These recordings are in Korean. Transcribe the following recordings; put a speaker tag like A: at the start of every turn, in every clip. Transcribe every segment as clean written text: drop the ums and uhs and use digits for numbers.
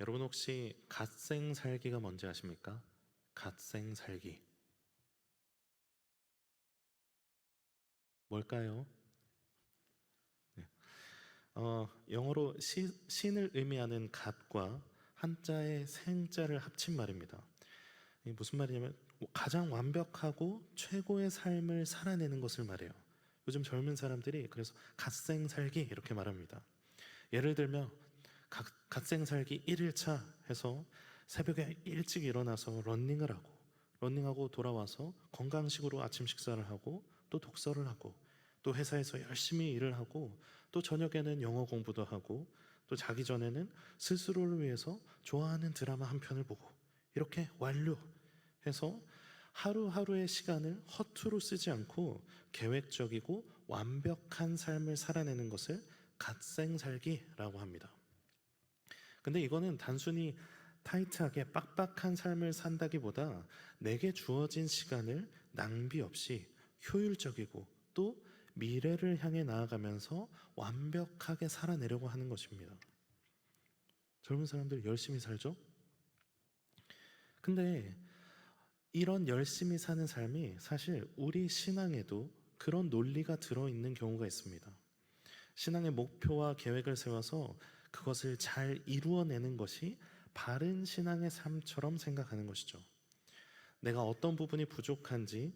A: 여러분 혹시 갓생 살기가 뭔지 아십니까? 갓생 살기. 뭘까요? 네. 영어로 신을 의미하는 갓과 한자의 생자를 합친 말입니다. 이게 무슨 말이냐면 가장 완벽하고 최고의 삶을 살아내는 것을 말해요. 요즘 젊은 사람들이 그래서 갓생 살기 이렇게 말합니다. 예를 들면 갓생 살기 1일차 해서 새벽에 일찍 일어나서 러닝하고 돌아와서 건강식으로 아침 식사를 하고 또 독서를 하고 또 회사에서 열심히 일을 하고 또 저녁에는 영어 공부도 하고 또 자기 전에는 스스로를 위해서 좋아하는 드라마 한 편을 보고 이렇게 완료해서 하루하루의 시간을 허투루 쓰지 않고 계획적이고 완벽한 삶을 살아내는 것을 갓생 살기라고 합니다. 근데 이거는 단순히 타이트하게 빡빡한 삶을 산다기보다 내게 주어진 시간을 낭비 없이 효율적이고 또 미래를 향해 나아가면서 완벽하게 살아내려고 하는 것입니다. 젊은 사람들 열심히 살죠? 근데 이런 열심히 사는 삶이 사실 우리 신앙에도 그런 논리가 들어있는 경우가 있습니다. 신앙의 목표와 계획을 세워서 그것을 잘 이루어내는 것이 바른 신앙의 삶처럼 생각하는 것이죠. 내가 어떤 부분이 부족한지,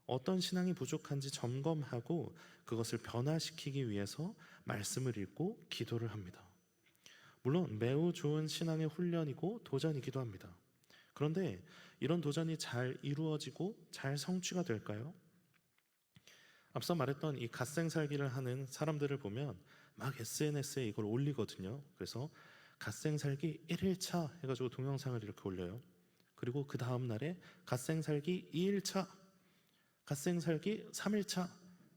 A: 어떤 신앙이 부족한지 점검하고 그것을 변화시키기 위해서 말씀을 읽고 기도를 합니다. 물론 매우 좋은 신앙의 훈련이고 도전이기도 합니다. 그런데 이런 도전이 잘 이루어지고 잘 성취가 될까요? 앞서 말했던 이 갓생 살기를 하는 사람들을 보면 막 SNS에 이걸 올리거든요. 그래서 갓생 살기 1일차 해가지고 동영상을 이렇게 올려요. 그리고 그 다음 날에 갓생 살기 2일차, 갓생 살기 3일차,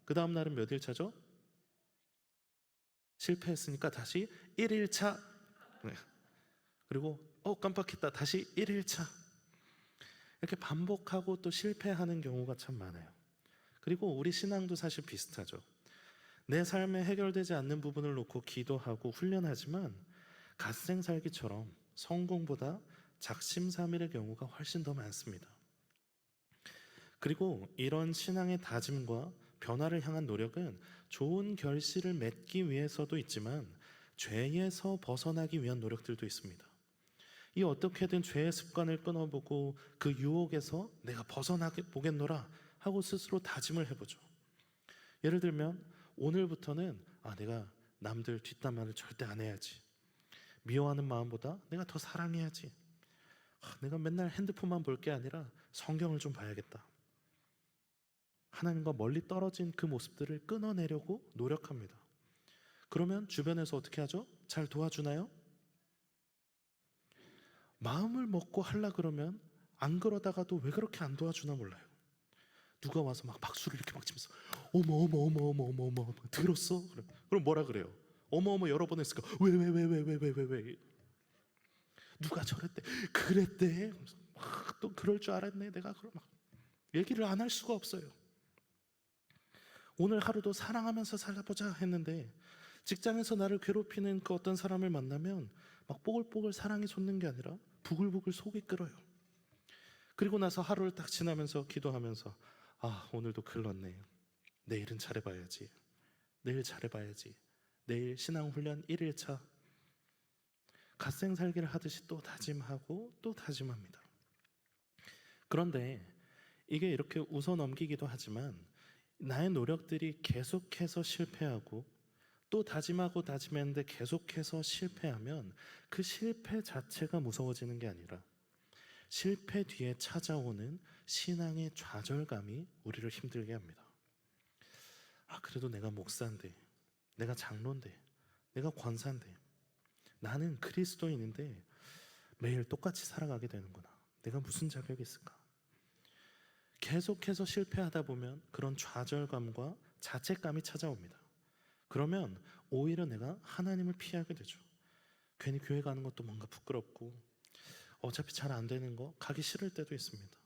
A: 그 다음 날은 몇 일차죠? 실패했으니까 다시 1일차. 네. 그리고 깜빡했다. 다시 1일차. 이렇게 반복하고 또 실패하는 경우가 참 많아요. 그리고 우리 신앙도 사실 비슷하죠. 내 삶에 해결되지 않는 부분을 놓고 기도하고 훈련하지만 갓생 살기처럼 성공보다 작심삼일의 경우가 훨씬 더 많습니다. 그리고 이런 신앙의 다짐과 변화를 향한 노력은 좋은 결실을 맺기 위해서도 있지만 죄에서 벗어나기 위한 노력들도 있습니다. 이 어떻게든 죄의 습관을 끊어보고 그 유혹에서 내가 벗어나게 보겠노라 하고 스스로 다짐을 해보죠. 예를 들면 오늘부터는 내가 남들 뒷담화를 절대 안 해야지. 미워하는 마음보다 내가 더 사랑해야지. 내가 맨날 핸드폰만 볼 게 아니라 성경을 좀 봐야겠다. 하나님과 멀리 떨어진 그 모습들을 끊어내려고 노력합니다. 그러면 주변에서 어떻게 하죠? 잘 도와주나요? 마음을 먹고 하려 그러면 안 그러다가도 왜 그렇게 안 도와주나 몰라요. 누가 와서 막 박수를 이렇게 막 치면서 어머 들었어? 그럼 뭐라 그래요? 어머 여러 번 했을까? 왜 누가 저랬대 그랬대 또 그럴 줄 알았네 내가 그럼 막 얘기를 안 할 수가 없어요. 오늘 하루도 사랑하면서 살아보자 했는데 직장에서 나를 괴롭히는 그 어떤 사람을 만나면 막 뽀글뽀글 사랑이 솟는 게 아니라 부글부글 속이 끓어요. 그리고 나서 하루를 딱 지나면서 기도하면서 오늘도 글렀네. 내일은 잘해봐야지. 내일 잘해봐야지. 내일 신앙훈련 1일차. 갓생 살기를 하듯이 또 다짐하고 또 다짐합니다. 그런데 이게 이렇게 웃어 넘기기도 하지만 나의 노력들이 계속해서 실패하고 또 다짐하고 다짐했는데 계속해서 실패하면 그 실패 자체가 무서워지는 게 아니라 실패 뒤에 찾아오는 신앙의 좌절감이 우리를 힘들게 합니다. 그래도 내가 목사인데, 내가 장로인데, 내가 권사인데, 나는 그리스도인인데 매일 똑같이 살아가게 되는구나. 내가 무슨 자격이 있을까? 계속해서 실패하다 보면 그런 좌절감과 자책감이 찾아옵니다. 그러면 오히려 내가 하나님을 피하게 되죠. 괜히 교회 가는 것도 뭔가 부끄럽고 어차피 잘 안 되는 거 가기 싫을 때도 있습니다.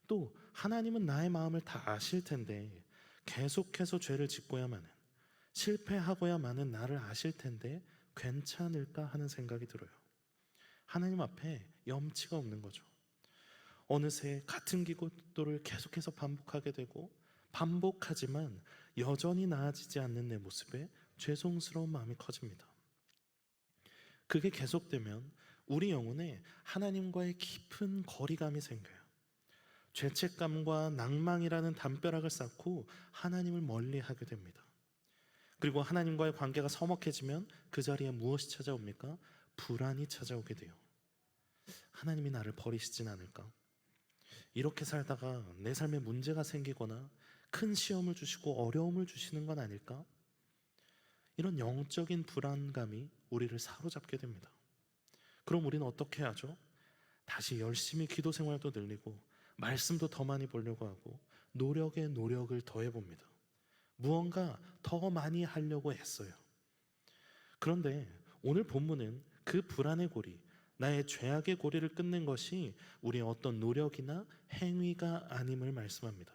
A: 또 하나님은 나의 마음을 다 아실 텐데 계속해서 죄를 짓고야만은 실패하고야만은 나를 아실 텐데 괜찮을까 하는 생각이 들어요. 하나님 앞에 염치가 없는 거죠. 어느새 같은 기도를 계속해서 반복하게 되고, 반복하지만 여전히 나아지지 않는 내 모습에 죄송스러운 마음이 커집니다. 그게 계속되면 우리 영혼에 하나님과의 깊은 거리감이 생겨요. 죄책감과 낭망이라는 담벼락을 쌓고 하나님을 멀리하게 됩니다. 그리고 하나님과의 관계가 서먹해지면 그 자리에 무엇이 찾아옵니까? 불안이 찾아오게 돼요. 하나님이 나를 버리시진 않을까? 이렇게 살다가 내 삶에 문제가 생기거나 큰 시험을 주시고 어려움을 주시는 건 아닐까? 이런 영적인 불안감이 우리를 사로잡게 됩니다. 그럼 우리는 어떻게 하죠? 다시 열심히 기도 생활도 늘리고 말씀도 더 많이 보려고 하고 노력에 노력을 더해봅니다. 무언가 더 많이 하려고 했어요. 그런데 오늘 본문은 그 불안의 고리, 나의 죄악의 고리를 끊는 것이 우리의 어떤 노력이나 행위가 아님을 말씀합니다.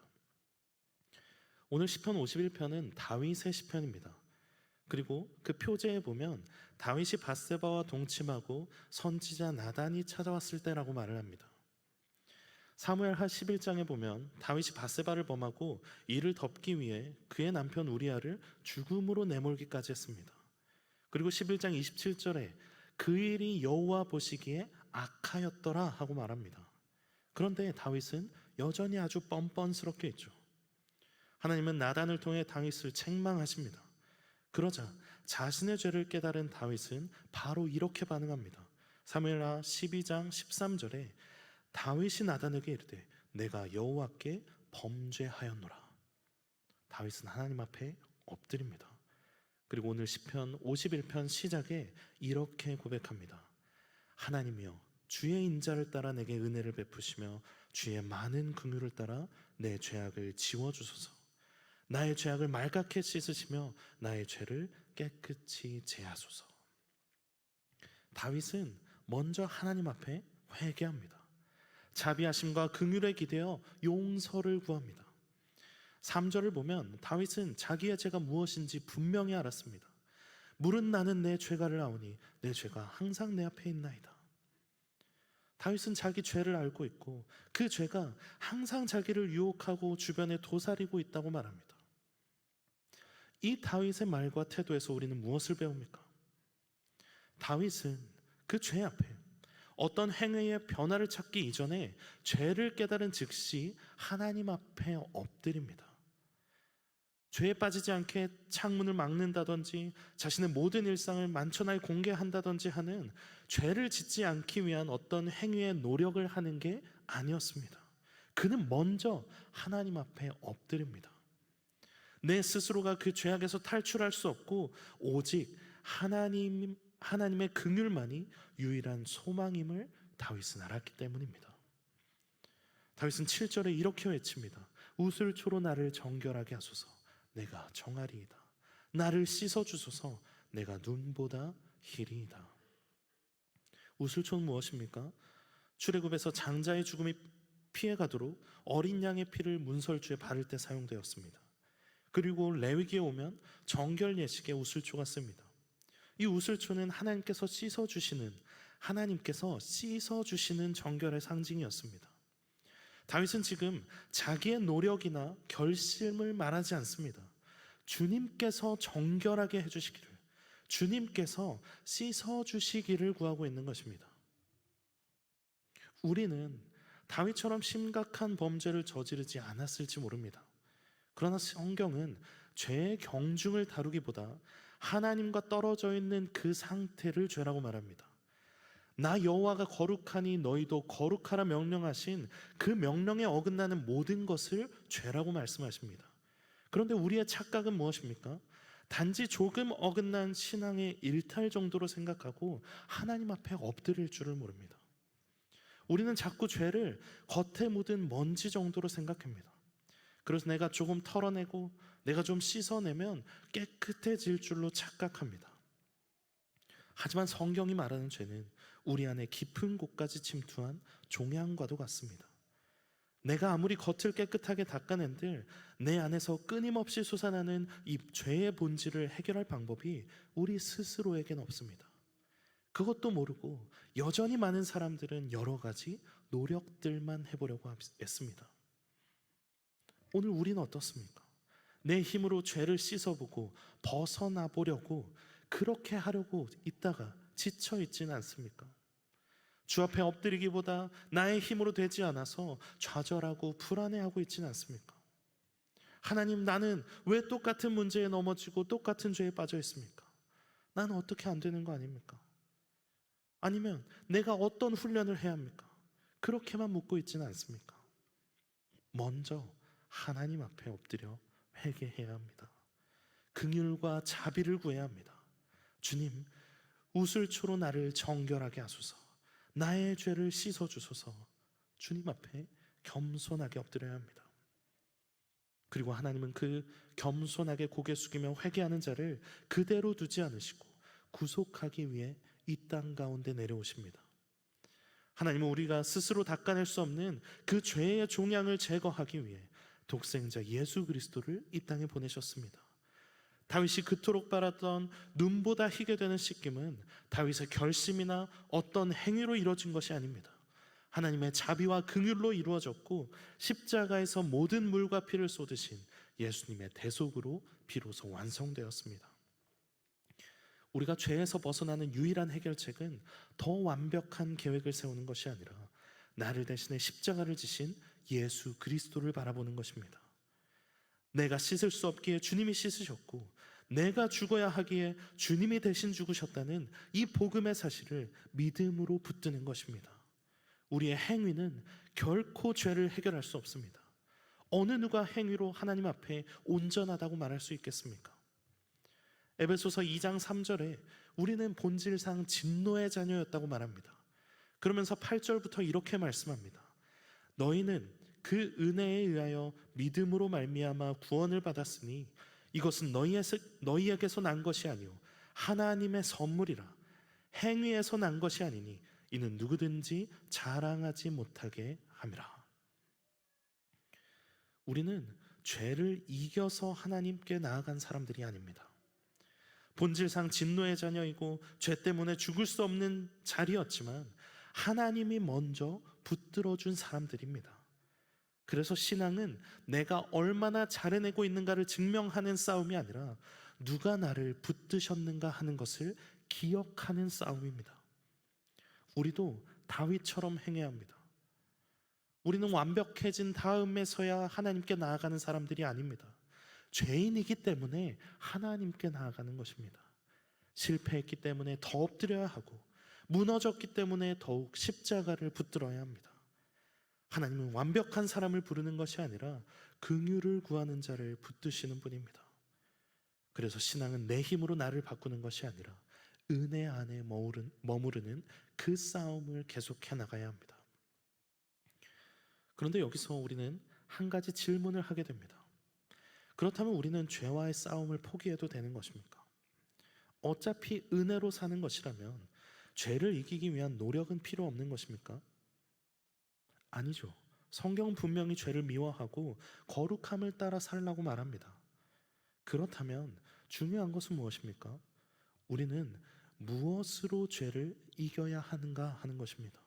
A: 오늘 시편 51편은 다윗의 시편입니다. 그리고 그 표제에 보면 다윗이 밧세바와 동침하고 선지자 나단이 찾아왔을 때라고 말을 합니다. 사무엘하 11장에 보면 다윗이 밧세바를 범하고 이를 덮기 위해 그의 남편 우리아를 죽음으로 내몰기까지 했습니다. 그리고 11장 27절에 그 일이 여호와 보시기에 악하였더라 하고 말합니다. 그런데 다윗은 여전히 아주 뻔뻔스럽게 했죠. 하나님은 나단을 통해 다윗을 책망하십니다. 그러자 자신의 죄를 깨달은 다윗은 바로 이렇게 반응합니다. 사무엘하 12장 13절에 다윗이 나단에게 이르되 내가 여호와께 범죄하였노라. 다윗은 하나님 앞에 엎드립니다. 그리고 오늘 시편 51편 시작에 이렇게 고백합니다. 하나님이여 주의 인자를 따라 내게 은혜를 베푸시며 주의 많은 긍휼을 따라 내 죄악을 지워주소서. 나의 죄악을 말갛게 씻으시며 나의 죄를 깨끗이 제하소서. 다윗은 먼저 하나님 앞에 회개합니다. 자비하심과 긍휼에 기대어 용서를 구합니다. 3절을 보면 다윗은 자기의 죄가 무엇인지 분명히 알았습니다. 물은 나는 내 죄가를 아오니 내 죄가 항상 내 앞에 있나이다. 다윗은 자기 죄를 알고 있고 그 죄가 항상 자기를 유혹하고 주변에 도사리고 있다고 말합니다. 이 다윗의 말과 태도에서 우리는 무엇을 배웁니까? 다윗은 그 죄 앞에 어떤 행위의 변화를 찾기 이전에 죄를 깨달은 즉시 하나님 앞에 엎드립니다. 죄에 빠지지 않게 창문을 막는다든지 자신의 모든 일상을 만천하에 공개한다든지 하는 죄를 짓지 않기 위한 어떤 행위의 노력을 하는 게 아니었습니다. 그는 먼저 하나님 앞에 엎드립니다. 내 스스로가 그 죄악에서 탈출할 수 없고 오직 하나님의 긍휼만이 유일한 소망임을 다윗은 알았기 때문입니다. 다윗은 7절에 이렇게 외칩니다. 우슬초로 나를 정결하게 하소서. 내가 정하리이다. 나를 씻어주소서. 내가 눈보다 희리이다. 우슬초는 무엇입니까? 출애굽에서 장자의 죽음이 피해가도록 어린 양의 피를 문설주에 바를 때 사용되었습니다. 그리고 레위기에 오면 정결 예식에 우슬초가 씁니다. 이 우슬초는 하나님께서 씻어주시는 정결의 상징이었습니다. 다윗은 지금 자기의 노력이나 결심을 말하지 않습니다. 주님께서 정결하게 해주시기를, 주님께서 씻어주시기를 구하고 있는 것입니다. 우리는 다윗처럼 심각한 범죄를 저지르지 않았을지 모릅니다. 그러나 성경은 죄의 경중을 다루기보다 하나님과 떨어져 있는 그 상태를 죄라고 말합니다. 나 여호와가 거룩하니 너희도 거룩하라 명령하신 그 명령에 어긋나는 모든 것을 죄라고 말씀하십니다. 그런데 우리의 착각은 무엇입니까? 단지 조금 어긋난 신앙의 일탈 정도로 생각하고 하나님 앞에 엎드릴 줄을 모릅니다. 우리는 자꾸 죄를 겉에 묻은 먼지 정도로 생각합니다. 그래서 내가 조금 털어내고 내가 좀 씻어내면 깨끗해질 줄로 착각합니다. 하지만 성경이 말하는 죄는 우리 안에 깊은 곳까지 침투한 종양과도 같습니다. 내가 아무리 겉을 깨끗하게 닦아낸들 내 안에서 끊임없이 솟아나는 이 죄의 본질을 해결할 방법이 우리 스스로에겐 없습니다. 그것도 모르고 여전히 많은 사람들은 여러 가지 노력들만 해보려고 했습니다. 오늘 우리는 어떻습니까? 내 힘으로 죄를 씻어보고 벗어나 보려고 그렇게 하려고 있다가 지쳐 있지는 않습니까? 주 앞에 엎드리기보다 나의 힘으로 되지 않아서 좌절하고 불안해하고 있지는 않습니까? 하나님, 나는 왜 똑같은 문제에 넘어지고 똑같은 죄에 빠져 있습니까? 나는 어떻게 안 되는 거 아닙니까? 아니면 내가 어떤 훈련을 해야 합니까? 그렇게만 묻고 있지는 않습니까? 먼저 하나님 앞에 엎드려 회개해야 합니다. 긍휼과 자비를 구해야 합니다. 주님, 우슬초로 나를 정결하게 하소서. 나의 죄를 씻어주소서. 주님 앞에 겸손하게 엎드려야 합니다. 그리고 하나님은 그 겸손하게 고개 숙이며 회개하는 자를 그대로 두지 않으시고 구속하기 위해 이 땅 가운데 내려오십니다. 하나님은 우리가 스스로 닦아낼 수 없는 그 죄의 종양을 제거하기 위해 독생자 예수 그리스도를 이 땅에 보내셨습니다. 다윗이 그토록 바랐던 눈보다 희게 되는 씻김은 다윗의 결심이나 어떤 행위로 이루어진 것이 아닙니다. 하나님의 자비와 긍휼로 이루어졌고 십자가에서 모든 물과 피를 쏟으신 예수님의 대속으로 비로소 완성되었습니다. 우리가 죄에서 벗어나는 유일한 해결책은 더 완벽한 계획을 세우는 것이 아니라 나를 대신해 십자가를 지신 예수 그리스도를 바라보는 것입니다. 내가 씻을 수 없기에 주님이 씻으셨고 내가 죽어야 하기에 주님이 대신 죽으셨다는 이 복음의 사실을 믿음으로 붙드는 것입니다. 우리의 행위는 결코 죄를 해결할 수 없습니다. 어느 누가 행위로 하나님 앞에 온전하다고 말할 수 있겠습니까? 에베소서 2장 3절에 우리는 본질상 진노의 자녀였다고 말합니다. 그러면서 8절부터 이렇게 말씀합니다. 너희는 그 은혜에 의하여 믿음으로 말미암아 구원을 받았으니 이것은 너희에게서 난 것이 아니요 하나님의 선물이라. 행위에서 난 것이 아니니 이는 누구든지 자랑하지 못하게 함이라. 우리는 죄를 이겨서 하나님께 나아간 사람들이 아닙니다. 본질상 진노의 자녀이고 죄 때문에 죽을 수 없는 자리였지만 하나님이 먼저 붙들어준 사람들입니다. 그래서 신앙은 내가 얼마나 잘해내고 있는가를 증명하는 싸움이 아니라 누가 나를 붙드셨는가 하는 것을 기억하는 싸움입니다. 우리도 다윗처럼 행해야 합니다. 우리는 완벽해진 다음에서야 하나님께 나아가는 사람들이 아닙니다. 죄인이기 때문에 하나님께 나아가는 것입니다. 실패했기 때문에 더 엎드려야 하고 무너졌기 때문에 더욱 십자가를 붙들어야 합니다. 하나님은 완벽한 사람을 부르는 것이 아니라 긍휼을 구하는 자를 붙드시는 분입니다. 그래서 신앙은 내 힘으로 나를 바꾸는 것이 아니라 은혜 안에 머무르는 그 싸움을 계속해 나가야 합니다. 그런데 여기서 우리는 한 가지 질문을 하게 됩니다. 그렇다면 우리는 죄와의 싸움을 포기해도 되는 것입니까? 어차피 은혜로 사는 것이라면 죄를 이기기 위한 노력은 필요 없는 것입니까? 아니죠. 성경은 분명히 죄를 미워하고 거룩함을 따라 살라고 말합니다. 그렇다면 중요한 것은 무엇입니까? 우리는 무엇으로 죄를 이겨야 하는가 하는 것입니다.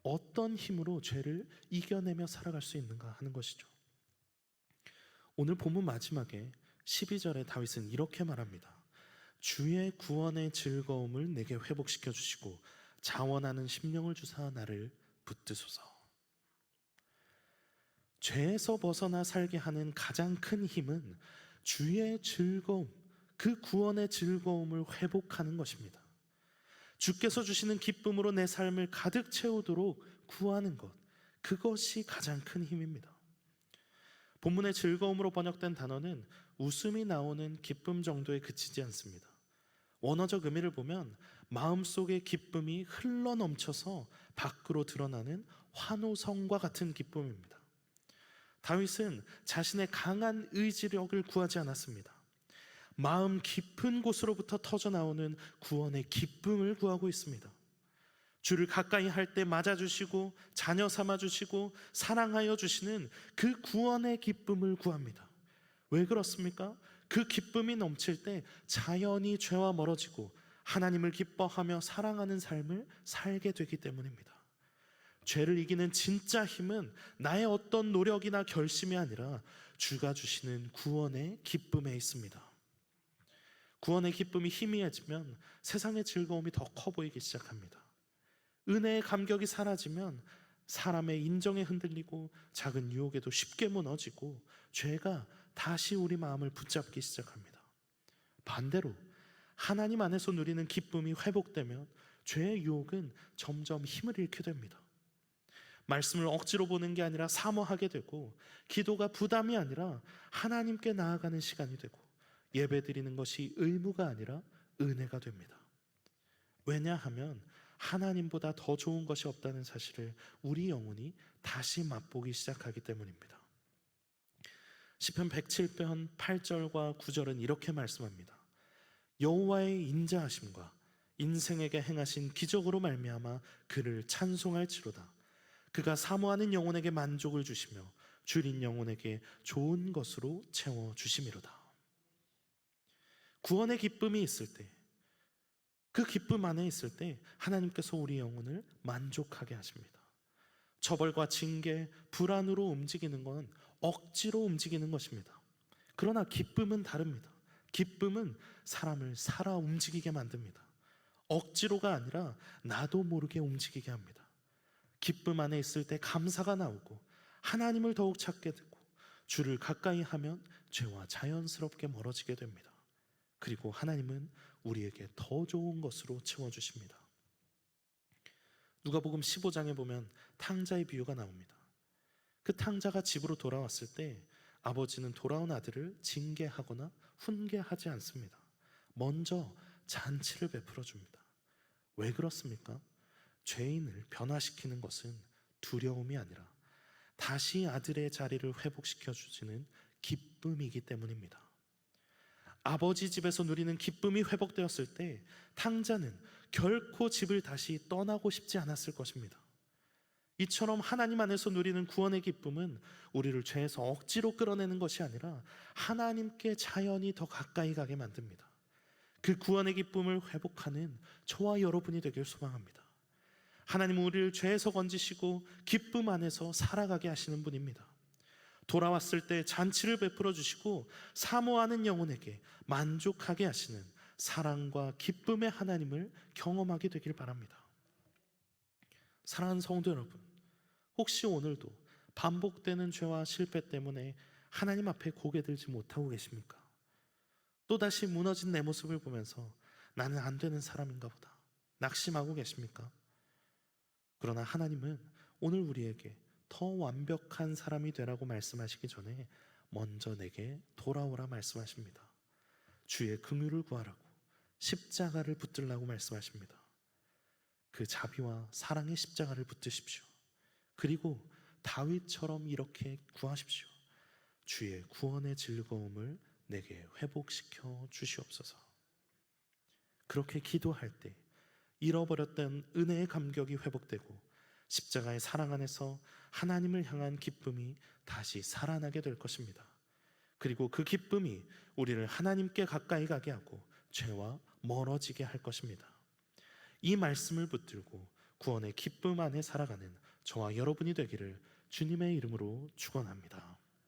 A: 어떤 힘으로 죄를 이겨내며 살아갈 수 있는가 하는 것이죠. 오늘 본문 마지막에 12절에 다윗은 이렇게 말합니다. 주의 구원의 즐거움을 내게 회복시켜 주시고 자원하는 심령을 주사 나를 붙드소서. 죄에서 벗어나 살게 하는 가장 큰 힘은 주의 즐거움, 그 구원의 즐거움을 회복하는 것입니다. 주께서 주시는 기쁨으로 내 삶을 가득 채우도록 구하는 것, 그것이 가장 큰 힘입니다. 본문의 즐거움으로 번역된 단어는 웃음이 나오는 기쁨 정도에 그치지 않습니다. 원어적 의미를 보면 마음속의 기쁨이 흘러넘쳐서 밖으로 드러나는 환호성과 같은 기쁨입니다. 다윗은 자신의 강한 의지력을 구하지 않았습니다. 마음 깊은 곳으로부터 터져나오는 구원의 기쁨을 구하고 있습니다. 주를 가까이 할 때 맞아주시고 자녀 삼아주시고 사랑하여 주시는 그 구원의 기쁨을 구합니다. 왜 그렇습니까? 그 기쁨이 넘칠 때 자연히 죄와 멀어지고 하나님을 기뻐하며 사랑하는 삶을 살게 되기 때문입니다. 죄를 이기는 진짜 힘은 나의 어떤 노력이나 결심이 아니라 주가 주시는 구원의 기쁨에 있습니다. 구원의 기쁨이 희미해지면 세상의 즐거움이 더 커 보이기 시작합니다. 은혜의 감격이 사라지면 사람의 인정에 흔들리고 작은 유혹에도 쉽게 무너지고 죄가 다시 우리 마음을 붙잡기 시작합니다. 반대로 하나님 안에서 누리는 기쁨이 회복되면 죄의 유혹은 점점 힘을 잃게 됩니다. 말씀을 억지로 보는 게 아니라 사모하게 되고, 기도가 부담이 아니라 하나님께 나아가는 시간이 되고, 예배드리는 것이 의무가 아니라 은혜가 됩니다. 왜냐하면 하나님보다 더 좋은 것이 없다는 사실을 우리 영혼이 다시 맛보기 시작하기 때문입니다. 시편 107편 8절과 9절은 이렇게 말씀합니다. 여호와의 인자하심과 인생에게 행하신 기적으로 말미암아 그를 찬송할지로다. 그가 사모하는 영혼에게 만족을 주시며 줄인 영혼에게 좋은 것으로 채워주심이로다. 구원의 기쁨이 있을 때, 그 기쁨 안에 있을 때 하나님께서 우리 영혼을 만족하게 하십니다. 처벌과 징계, 불안으로 움직이는 건 억지로 움직이는 것입니다. 그러나 기쁨은 다릅니다. 기쁨은 사람을 살아 움직이게 만듭니다. 억지로가 아니라 나도 모르게 움직이게 합니다. 기쁨 안에 있을 때 감사가 나오고 하나님을 더욱 찾게 되고, 주를 가까이 하면 죄와 자연스럽게 멀어지게 됩니다. 그리고 하나님은 우리에게 더 좋은 것으로 채워주십니다. 누가복음 15장에 보면 탕자의 비유가 나옵니다. 그 탕자가 집으로 돌아왔을 때 아버지는 돌아온 아들을 징계하거나 훈계하지 않습니다. 먼저 잔치를 베풀어 줍니다. 왜 그렇습니까? 죄인을 변화시키는 것은 두려움이 아니라 다시 아들의 자리를 회복시켜 주시는 기쁨이기 때문입니다. 아버지 집에서 누리는 기쁨이 회복되었을 때 탕자는 결코 집을 다시 떠나고 싶지 않았을 것입니다. 이처럼 하나님 안에서 누리는 구원의 기쁨은 우리를 죄에서 억지로 끌어내는 것이 아니라 하나님께 자연히 더 가까이 가게 만듭니다. 그 구원의 기쁨을 회복하는 저와 여러분이 되길 소망합니다. 하나님은 우리를 죄에서 건지시고 기쁨 안에서 살아가게 하시는 분입니다. 돌아왔을 때 잔치를 베풀어 주시고 사모하는 영혼에게 만족하게 하시는 사랑과 기쁨의 하나님을 경험하게 되길 바랍니다. 사랑하는 성도 여러분, 혹시 오늘도 반복되는 죄와 실패 때문에 하나님 앞에 고개 들지 못하고 계십니까? 또다시 무너진 내 모습을 보면서 나는 안 되는 사람인가 보다 낙심하고 계십니까? 그러나 하나님은 오늘 우리에게 더 완벽한 사람이 되라고 말씀하시기 전에 먼저 내게 돌아오라 말씀하십니다. 주의 긍휼을 구하라고, 십자가를 붙들라고 말씀하십니다. 그 자비와 사랑의 십자가를 붙드십시오. 그리고 다윗처럼 이렇게 구하십시오. 주의 구원의 즐거움을 내게 회복시켜 주시옵소서. 그렇게 기도할 때 잃어버렸던 은혜의 감격이 회복되고 십자가의 사랑 안에서 하나님을 향한 기쁨이 다시 살아나게 될 것입니다. 그리고 그 기쁨이 우리를 하나님께 가까이 가게 하고 죄와 멀어지게 할 것입니다. 이 말씀을 붙들고 구원의 기쁨 안에 살아가는 저와 여러분이 되기를 주님의 이름으로 축원합니다.